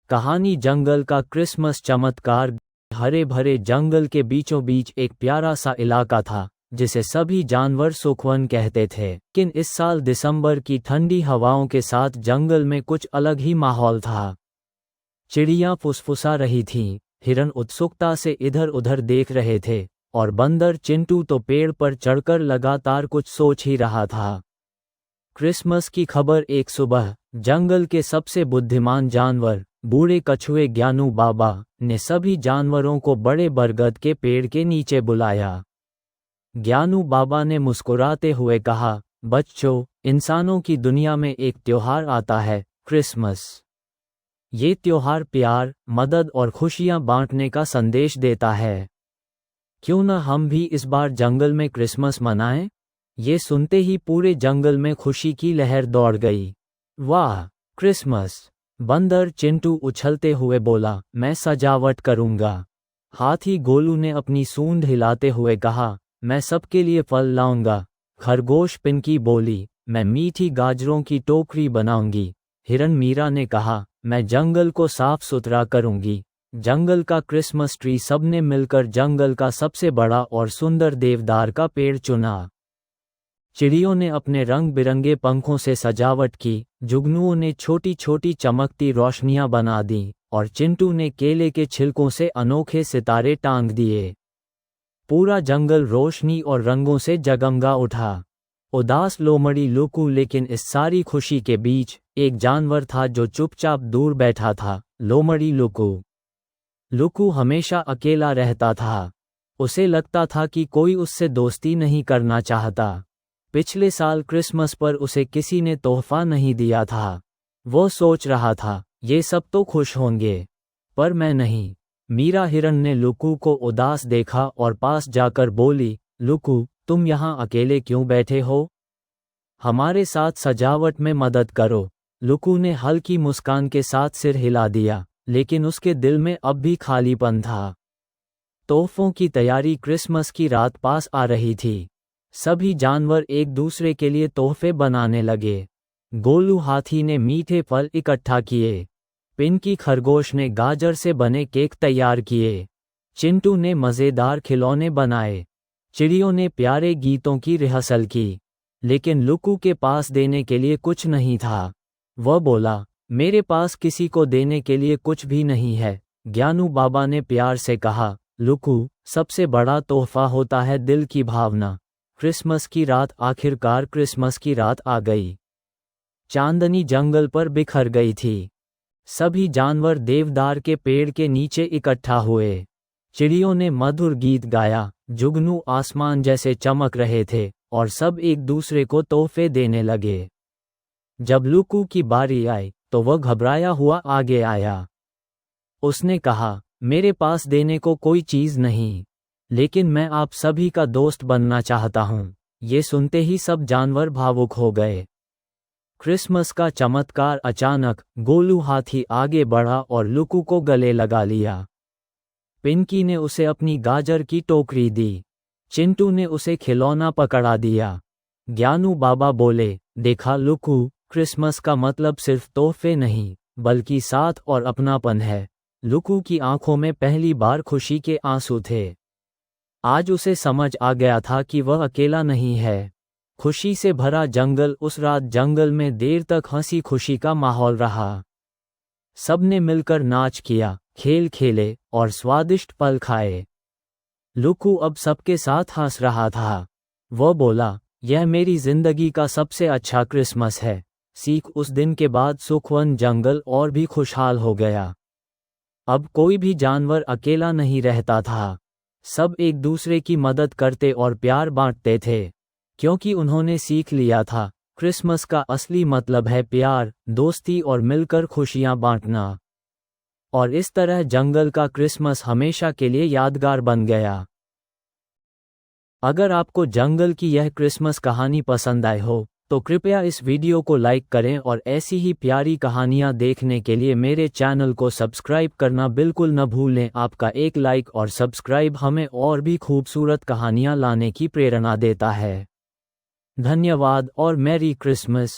कहानी जंगल का क्रिसमस चमत्कार। हरे भरे जंगल के बीचों बीच एक प्यारा सा इलाका था जिसे सभी जानवर सुखवन कहते थे। लेकिन इस साल दिसंबर की ठंडी हवाओं के साथ जंगल में कुछ अलग ही माहौल था। चिड़ियां फुसफुसा रही थीं, हिरन उत्सुकता से इधर उधर देख रहे थे और बंदर चिंटू तो पेड़ पर चढ़कर लगातार कुछ सोच ही रहा था। क्रिसमस की खबर एक सुबह जंगल के सबसे बुद्धिमान जानवर बूढ़े कछुए ज्ञानू बाबा ने सभी जानवरों को बड़े बरगद के पेड़ के नीचे बुलाया। ज्ञानू बाबा ने मुस्कुराते हुए कहा, बच्चों, इंसानों की दुनिया में एक त्योहार आता है, क्रिसमस। ये त्योहार प्यार, मदद और खुशियां बांटने का संदेश देता है। क्यों न हम भी इस बार जंगल में क्रिसमस मनाएं? ये सुनते ही पूरे जंगल में खुशी की लहर दौड़ गई। वाह, क्रिसमस! बंदर चिंटू उछलते हुए बोला, मैं सजावट करूंगा। हाथी गोलू ने अपनी सूंड हिलाते हुए कहा, मैं सबके लिए फल लाऊंगा। खरगोश पिंकी बोली, मैं मीठी गाजरों की टोकरी बनाऊंगी। हिरन मीरा ने कहा, मैं जंगल को साफ सुथरा करूंगी। जंगल का क्रिसमस ट्री सबने मिलकर जंगल का सबसे बड़ा और सुंदर देवदार का पेड़ चुना। चिड़ियों ने अपने रंग बिरंगे पंखों से सजावट की, जुगनुओं ने छोटी छोटी चमकती रोशनियां बना दी और चिंटू ने केले के छिलकों से अनोखे सितारे टांग दिए। पूरा जंगल रोशनी और रंगों से जगमगा उठा। उदास लोमड़ी लुकू, लेकिन इस सारी खुशी के बीच एक जानवर था जो चुपचाप दूर बैठा था, लोमड़ी लुकू। लुकू हमेशा अकेला रहता था। उसे लगता था कि कोई उससे दोस्ती नहीं करना चाहता। पिछले साल क्रिसमस पर उसे किसी ने तोहफा नहीं दिया था। वो सोच रहा था, ये सब तो खुश होंगे, पर मैं नहीं। मीरा हिरन ने लुकू को उदास देखा और पास जाकर बोली, लुकू, तुम यहाँ अकेले क्यों बैठे हो? हमारे साथ सजावट में मदद करो। लुकू ने हल्की मुस्कान के साथ सिर हिला दिया, लेकिन उसके दिल में अब भी खालीपन था। तोहफों की तैयारी क्रिसमस की रात पास आ रही थी। सभी जानवर एक दूसरे के लिए तोहफे बनाने लगे। गोलू हाथी ने मीठे फल इकट्ठा किए। पिंकी खरगोश ने गाजर से बने केक तैयार किए। चिंटू ने मज़ेदार खिलौने बनाए। चिड़ियों ने प्यारे गीतों की रिहर्सल की। लेकिन लुकू के पास देने के लिए कुछ नहीं था। वह बोला, मेरे पास किसी को देने के लिए कुछ भी नहीं है। ज्ञानू बाबा ने प्यार से कहा, लुकू, सबसे बड़ा तोहफा होता है दिल की भावना। क्रिसमस की रात, आखिरकार क्रिसमस की रात आ गई। चांदनी जंगल पर बिखर गई थी। सभी जानवर देवदार के पेड़ के नीचे इकट्ठा हुए। चिड़ियों ने मधुर गीत गाया, जुगनू आसमान जैसे चमक रहे थे और सब एक दूसरे को तोहफे देने लगे। जब लुकू की बारी आई तो वह घबराया हुआ आगे आया। उसने कहा, मेरे पास देने को कोई चीज नहीं, लेकिन मैं आप सभी का दोस्त बनना चाहता हूँ। ये सुनते ही सब जानवर भावुक हो गए। क्रिसमस का चमत्कार। अचानक गोलू हाथी आगे बढ़ा और लुकू को गले लगा लिया। पिंकी ने उसे अपनी गाजर की टोकरी दी। चिंटू ने उसे खिलौना पकड़ा दिया। ज्ञानू बाबा बोले, देखा लुकू, क्रिसमस का मतलब सिर्फ तोहफे नहीं, बल्कि साथ और अपनापन है। लुकू की आंखों में पहली बार खुशी के आंसू थे। आज उसे समझ आ गया था कि वह अकेला नहीं है। खुशी से भरा जंगल। उस रात जंगल में देर तक हंसी खुशी का माहौल रहा। सबने मिलकर नाच किया, खेल खेले और स्वादिष्ट पल खाए। लुकू अब सबके साथ हंस रहा था। वह बोला, यह मेरी जिंदगी का सबसे अच्छा क्रिसमस है। उस दिन के बाद सुखवन जंगल और भी खुशहाल हो गया। अब कोई भी जानवर अकेला नहीं रहता था। सब एक दूसरे की मदद करते और प्यार बांटते थे, क्योंकि उन्होंने सीख लिया था, क्रिसमस का असली मतलब है प्यार, दोस्ती और मिलकर खुशियां बांटना। और इस तरह जंगल का क्रिसमस हमेशा के लिए यादगार बन गया। अगर आपको जंगल की यह क्रिसमस कहानी पसंद आई हो तो कृपया इस वीडियो को लाइक करें और ऐसी ही प्यारी कहानियां देखने के लिए मेरे चैनल को सब्सक्राइब करना बिल्कुल न भूलें। आपका एक लाइक और सब्सक्राइब हमें और भी खूबसूरत कहानियां लाने की प्रेरणा देता है। धन्यवाद और मैरी क्रिसमस।